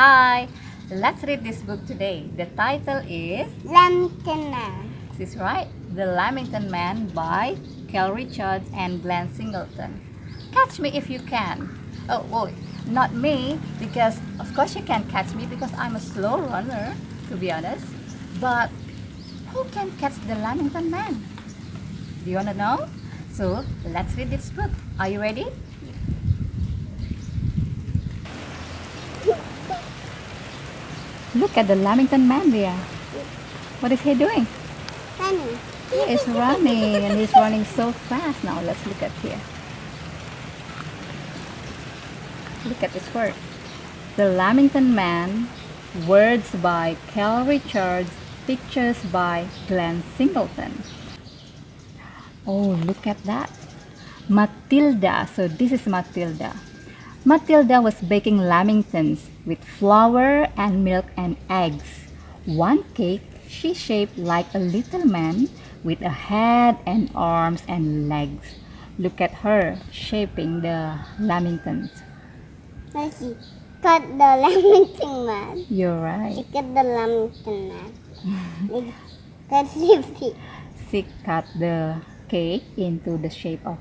Hi, let's read this book today. The title is Lamington Man. This is right, The Lamington Man by Kel Richards and Glen Singleton. Catch me if you can. Oh, wait, not me, because of course you can't catch me because I'm a slow runner, to be honest. But who can catch the Lamington Man? Do you want to know? So let's read this book. Are you ready? Look at the Lamington Man there. What is he doing? Running. He is running, and he's running so fast. Now let's look at here. Look at this word. The Lamington Man. Words by Kel Richards. Pictures by Glen Singleton. Oh, look at that. Matilda. So this is Matilda. Matilda was baking lamingtons with flour and milk and eggs. One cake she shaped like a little man with a head and arms and legs. Look at her shaping the lamingtons. She cut the Lamington Man. You're right. She cut the Lamington Man. She cut the cake into the shape of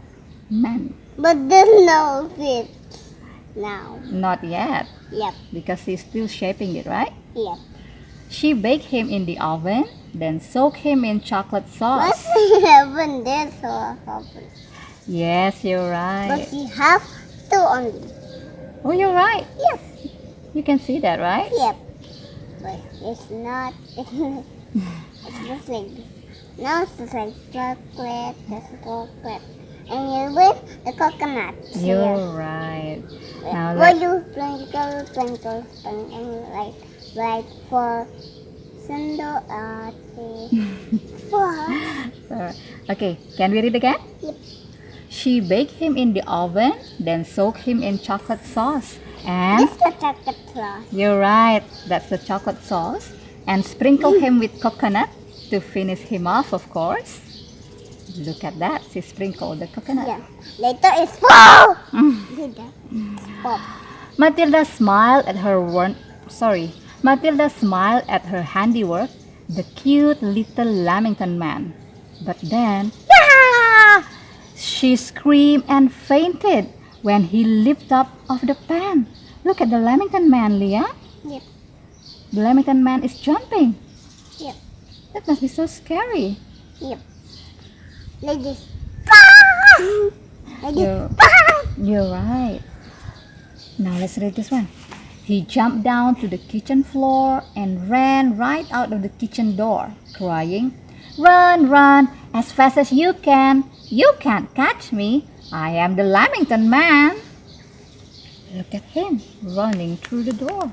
man. But there's no fit now. Not yet, Yep. because she's still shaping it, right? Yep. She baked him in the oven, then soaked him in chocolate But sauce. she haven't did so often. Yes, you're But right. she have two only. Oh, you're right. Yep. You can see that, right? Yep. But it's not. It's just like this. Now it's just like chocolate. That's chocolate. And you with the coconut. You're right. Now What let you twinkle, and like for Sando for okay, can we read again? Yep. She baked him in the oven, then soaked him in chocolate sauce. And This the chocolate sauce. you're right, that's the chocolate sauce. And sprinkle him with coconut to finish him off, of course. Look at that, she sprinkled the coconut. Yeah. Later it's pop. Pop. Matilda smiled at her Matilda smiled at her handiwork, the cute little Lamington Man. But then, "Yeah!" she screamed and fainted when he leaped up off the pan. Look at the Lamington Man, Leah. Yep. The Lamington Man is jumping. Yep. That must be so scary. Yep. Like this. Like You're, this. you're right. Now let's read this one. He jumped down to the kitchen floor and ran right out of the kitchen door, crying, "Run, run, as fast as you can. You can't catch me. I am the Lamington Man." Look at him running through the door.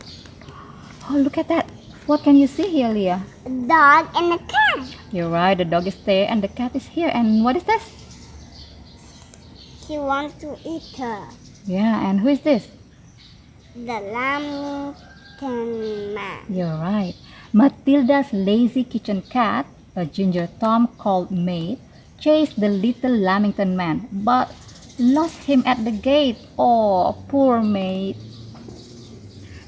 Oh, look at that. What can you see here, Leah? A dog and a cat. You're right, the dog is there and the cat is here. And what is this? She wants to eat her. Yeah, and who is this? The Lamington Man. You're right. Matilda's lazy kitchen cat, a ginger Tom called Maid, chased the little Lamington Man, but lost him at the gate. Oh, poor Maid.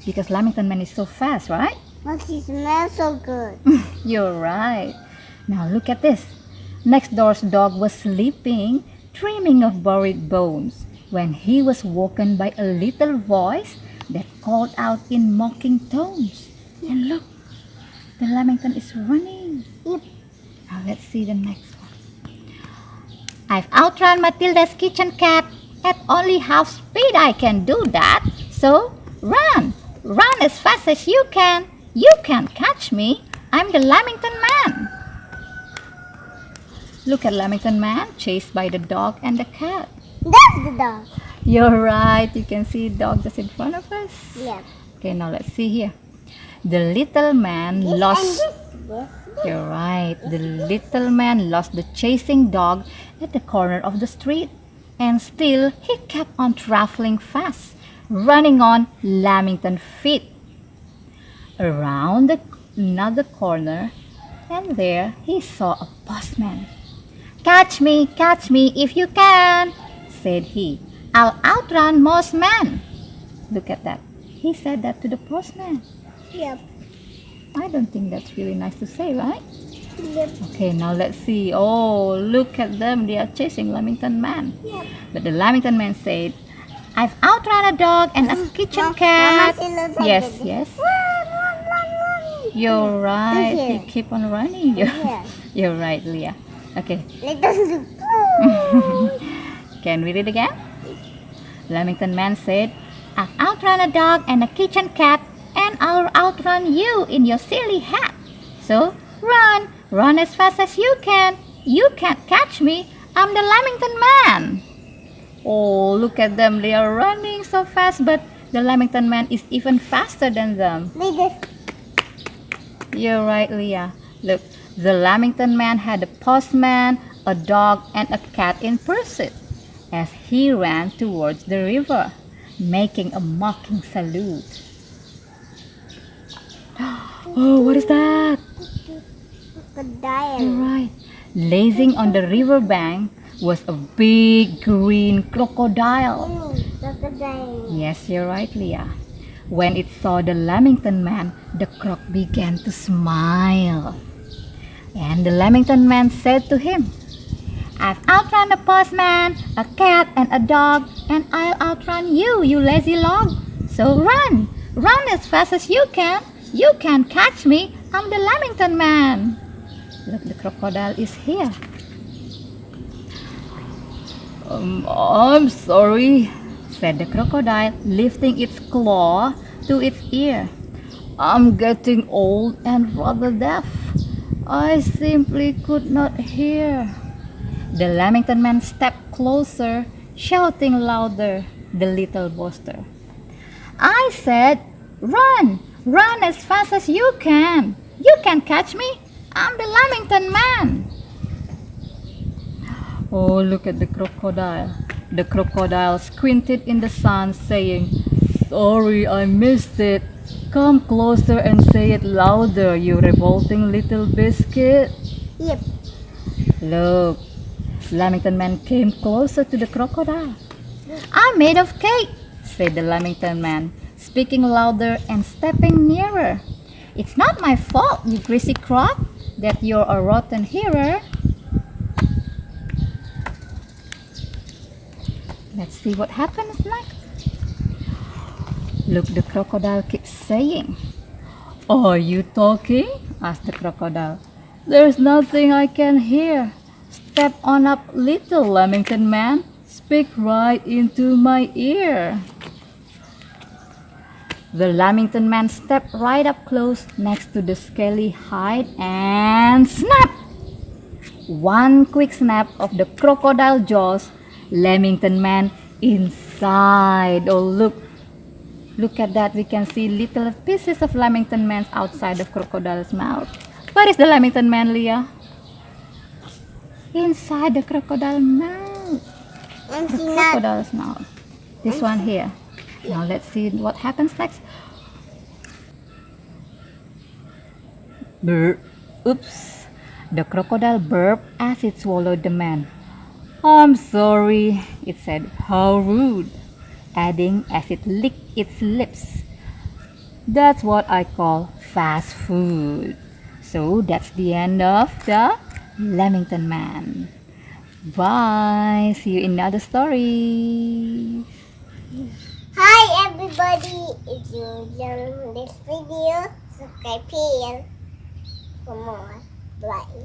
Because Lamington Man is so fast, right? But she smells so good. You're right. Now look at this. Next door's dog was sleeping, dreaming of buried bones, when he was woken by a little voice that called out in mocking tones. And look, the Lamington is running. Yep. Now let's see the next one. "I've outrun Matilda's kitchen cat. At only half speed I can do that. So run! Run as fast as you can. You can't catch me. I'm the Lamington Man." Look at Lamington Man chased by the dog and the cat. That's the dog. You're right. You can see dog just in front of us. Yep. Okay, now let's see here. The little man This lost... and this. You're right. The little man lost the chasing dog at the corner of the street. And still, he kept on traveling fast, running on Lamington feet. Around another corner, and there he saw a postman. Catch me if you can," said he. "I'll outrun most men." Look at that. He said that to the postman. Yep. I don't think that's really nice to say, right? Yep. Okay, now let's see. Oh, look at them. They are chasing Lamington Man. Yep. But the Lamington Man said, I've outrun a dog and a kitchen Mama cat. still looks like Yes, this. yes. Run. You're right. Here. You keep on running. Yeah. You're right, Leah. Okay, Like this. can we read again? Lamington Man said, I've outrun a dog and a kitchen cat, and I'll outrun you in your silly hat. So run as fast as you can. You can't catch me. I'm the Lamington Man. Oh, look at them. They are running so fast, but the Lamington Man is even faster than them. Like this. You're right, Leah. Look, the Lamington Man had a postman, a dog, and a cat in pursuit as he ran towards the river, making a mocking salute. Oh, what is that? Crocodile. You're right. Lazing on the river bank was a big green crocodile. Crocodile. Yes, you're right, Leah. When it saw the Lamington Man, the croc began to smile. And the Lamington Man said to him, I've outrun a postman, a cat, and a dog, and I'll outrun you, you lazy log. So run as fast as you can. You can't catch me. I'm the Lamington Man. Look, the crocodile is here. I'm sorry, said the crocodile, lifting its claw to its ear. I'm getting old and rather deaf. I simply could not hear. The Lamington Man stepped closer, shouting louder, the little boaster. I said, run as fast as you can. You can't catch me. I'm the Lamington Man. Oh, look at the crocodile. The crocodile squinted in the sun, saying, sorry, I missed it. Come closer and say it louder, you revolting little biscuit. Yep. Look, Lamington Man came closer to the crocodile. I'm made of cake, said the Lamington Man, speaking louder and stepping nearer. It's not my fault, you greasy croc, that you're a rotten hearer. Let's see what happens next. Look, the crocodile keeps saying. Are you talking? Asked the crocodile. There's nothing I can hear. Step on up, little Lamington Man. Speak right into my ear. The Lamington Man stepped right up close next to the scaly hide and snap! One quick snap of the crocodile jaws, Lamington Man inside. Oh, look at that. We can see little pieces of Lamington Man outside the crocodile's mouth. Where is the Lamington Man, Leah? Inside the crocodile mouth. And The she not. crocodile's mouth. This one here. Now let's see what happens next. Burp. Oops. The crocodile burped as it swallowed the man. I'm sorry, it said. How rude. Adding as it licked its lips. That's what I call fast food. So that's the end of the Lamington Man. Bye. See you in another story. Hi everybody, if you enjoyed this video, subscribe here for more. Bye.